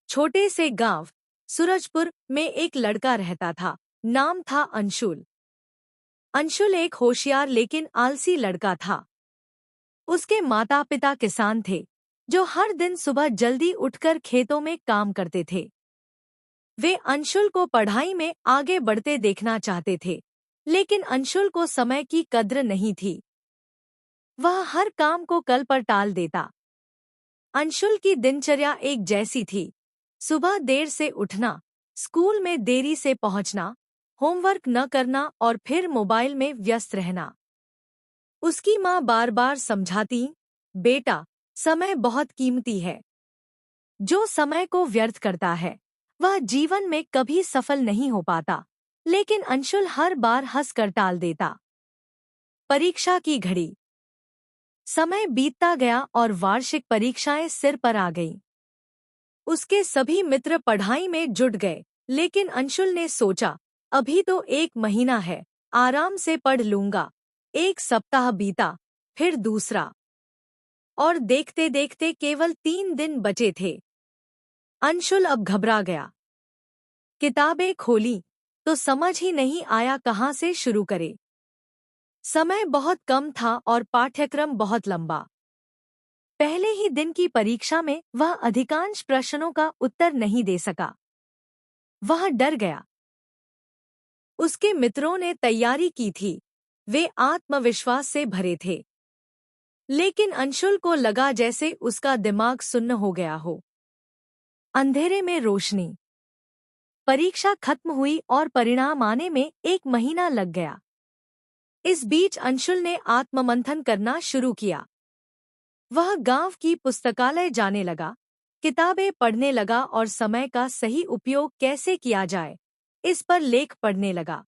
छोटे से गांव सूरजपुर में एक लड़का रहता था। नाम था अंशुल। अंशुल एक होशियार लेकिन आलसी लड़का था। उसके माता पिता किसान थे जो हर दिन सुबह जल्दी उठकर खेतों में काम करते थे। वे अंशुल को पढ़ाई में आगे बढ़ते देखना चाहते थे, लेकिन अंशुल को समय की कद्र नहीं थी। वह हर काम को कल पर टाल देता। अंशुल की दिनचर्या एक जैसी थी। सुबह देर से उठना, स्कूल में देरी से पहुंचना, होमवर्क न करना और फिर मोबाइल में व्यस्त रहना। उसकी माँ बार बार समझाती, बेटा, समय बहुत कीमती है। जो समय को व्यर्थ करता है वह जीवन में कभी सफल नहीं हो पाता। लेकिन अंशुल हर बार हंसकर टाल देता। परीक्षा की घड़ी। समय बीतता गया और वार्षिक परीक्षाएं सिर पर आ गईं। उसके सभी मित्र पढ़ाई में जुट गए, लेकिन अंशुल ने सोचा, अभी तो 1 महीना है, आराम से पढ़ लूंगा। एक सप्ताह बीता, फिर दूसरा, और देखते देखते केवल 3 दिन बचे थे। अंशुल अब घबरा गया। किताबें खोली तो समझ ही नहीं आया कहाँ से शुरू करे। समय बहुत कम था और पाठ्यक्रम बहुत लंबा। पहले ही दिन की परीक्षा में वह अधिकांश प्रश्नों का उत्तर नहीं दे सका। वह डर गया। उसके मित्रों ने तैयारी की थी, वे आत्मविश्वास से भरे थे। लेकिन अंशुल को लगा जैसे उसका दिमाग सुन्न हो गया हो। अंधेरे में रोशनी। परीक्षा खत्म हुई और परिणाम आने में 1 महीना लग गया। इस बीच अंशुल ने आत्ममंथन करना शुरू किया। वह गांव की पुस्तकालय जाने लगा, किताबें पढ़ने लगा और समय का सही उपयोग कैसे किया जाए, इस पर लेख पढ़ने लगा।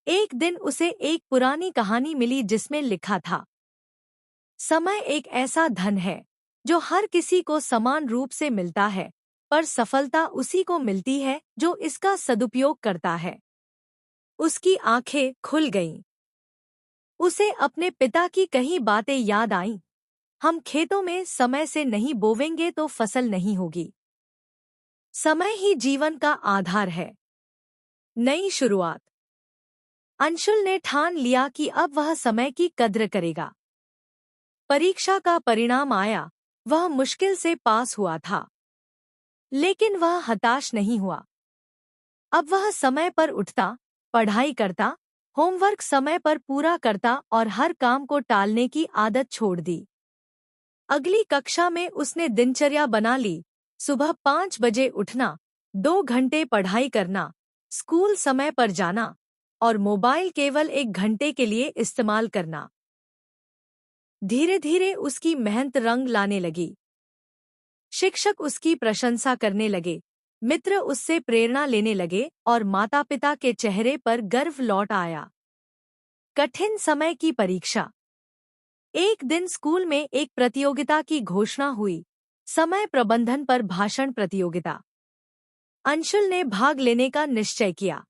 एक दिन उसे एक पुरानी कहानी मिली जिसमें लिखा था, समय एक ऐसा धन है जो हर किसी को समान रूप से मिलता है, पर सफलता उसी को मिलती है जो इसका सदुपयोग करता है। उसकी आंखें खुल गईं। उसे अपने पिता की कही बातें याद आईं। हम खेतों में समय से नहीं बोवेंगे तो फसल नहीं होगी। समय ही जीवन का आधार है। नई शुरुआत। अंशुल ने ठान लिया कि अब वह समय की कद्र करेगा। परीक्षा का परिणाम आया। वह मुश्किल से पास हुआ था, लेकिन वह हताश नहीं हुआ। अब वह समय पर उठता, पढ़ाई करता, होमवर्क समय पर पूरा करता और हर काम को टालने की आदत छोड़ दी। अगली कक्षा में उसने दिनचर्या बना ली। सुबह 5 बजे उठना, 2 घंटे पढ़ाई करना, स्कूल समय पर जाना और मोबाइल केवल 1 घंटे के लिए इस्तेमाल करना। धीरे धीरे उसकी मेहनत रंग लाने लगी। शिक्षक उसकी प्रशंसा करने लगे, मित्र उससे प्रेरणा लेने लगे और माता पिता के चेहरे पर गर्व लौट आया। कठिन समय की परीक्षा। एक दिन स्कूल में एक प्रतियोगिता की घोषणा हुई, समय प्रबंधन पर भाषण प्रतियोगिता। अंशुल ने भाग लेने का निश्चय किया।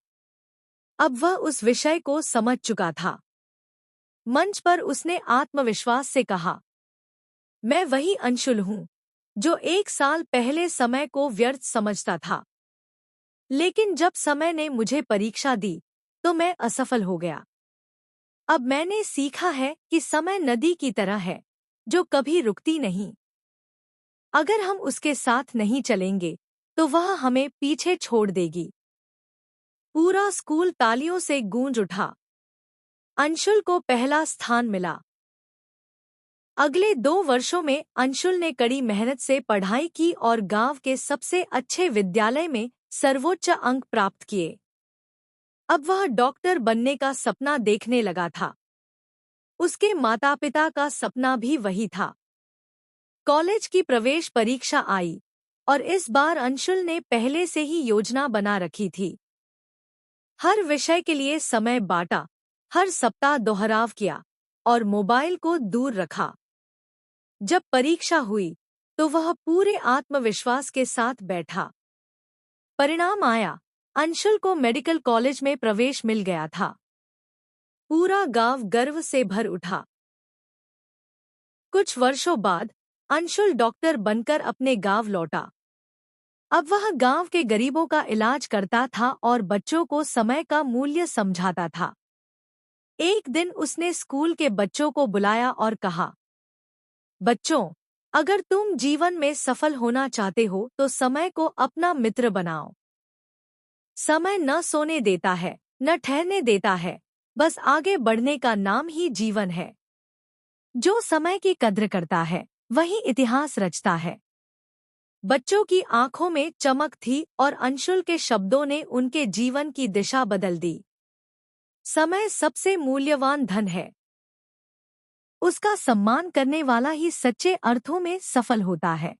अब वह उस विषय को समझ चुका था। मंच पर उसने आत्मविश्वास से कहा, मैं वही अंशुल हूँ जो 1 साल पहले समय को व्यर्थ समझता था। लेकिन जब समय ने मुझे परीक्षा दी तो मैं असफल हो गया। अब मैंने सीखा है कि समय नदी की तरह है जो कभी रुकती नहीं। अगर हम उसके साथ नहीं चलेंगे तो वह हमें पीछे छोड़ देगी। पूरा स्कूल तालियों से गूंज उठा। अंशुल को पहला स्थान मिला। अगले 2 वर्षों में अंशुल ने कड़ी मेहनत से पढ़ाई की और गांव के सबसे अच्छे विद्यालय में सर्वोच्च अंक प्राप्त किए। अब वह डॉक्टर बनने का सपना देखने लगा था। उसके माता पिता का सपना भी वही था। कॉलेज की प्रवेश परीक्षा आई और इस बार अंशुल ने पहले से ही योजना बना रखी थी। हर विषय के लिए समय बांटा, हर सप्ताह दोहराव किया और मोबाइल को दूर रखा। जब परीक्षा हुई तो वह पूरे आत्मविश्वास के साथ बैठा। परिणाम आया, अंशुल को मेडिकल कॉलेज में प्रवेश मिल गया था। पूरा गांव गर्व से भर उठा। कुछ वर्षों बाद अंशुल डॉक्टर बनकर अपने गांव लौटा। अब वह गांव के गरीबों का इलाज करता था और बच्चों को समय का मूल्य समझाता था। एक दिन उसने स्कूल के बच्चों को बुलाया और कहा, बच्चों, अगर तुम जीवन में सफल होना चाहते हो तो समय को अपना मित्र बनाओ। समय न सोने देता है, न ठहरने देता है, बस आगे बढ़ने का नाम ही जीवन है। जो समय की कद्र करता है वही इतिहास रचता है। बच्चों की आंखों में चमक थी और अंशुल के शब्दों ने उनके जीवन की दिशा बदल दी। समय सबसे मूल्यवान धन है। उसका सम्मान करने वाला ही सच्चे अर्थों में सफल होता है।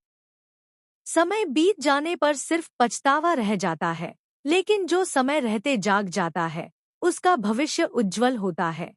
समय बीत जाने पर सिर्फ पछतावा रह जाता है, लेकिन जो समय रहते जाग जाता है, उसका भविष्य उज्जवल होता है।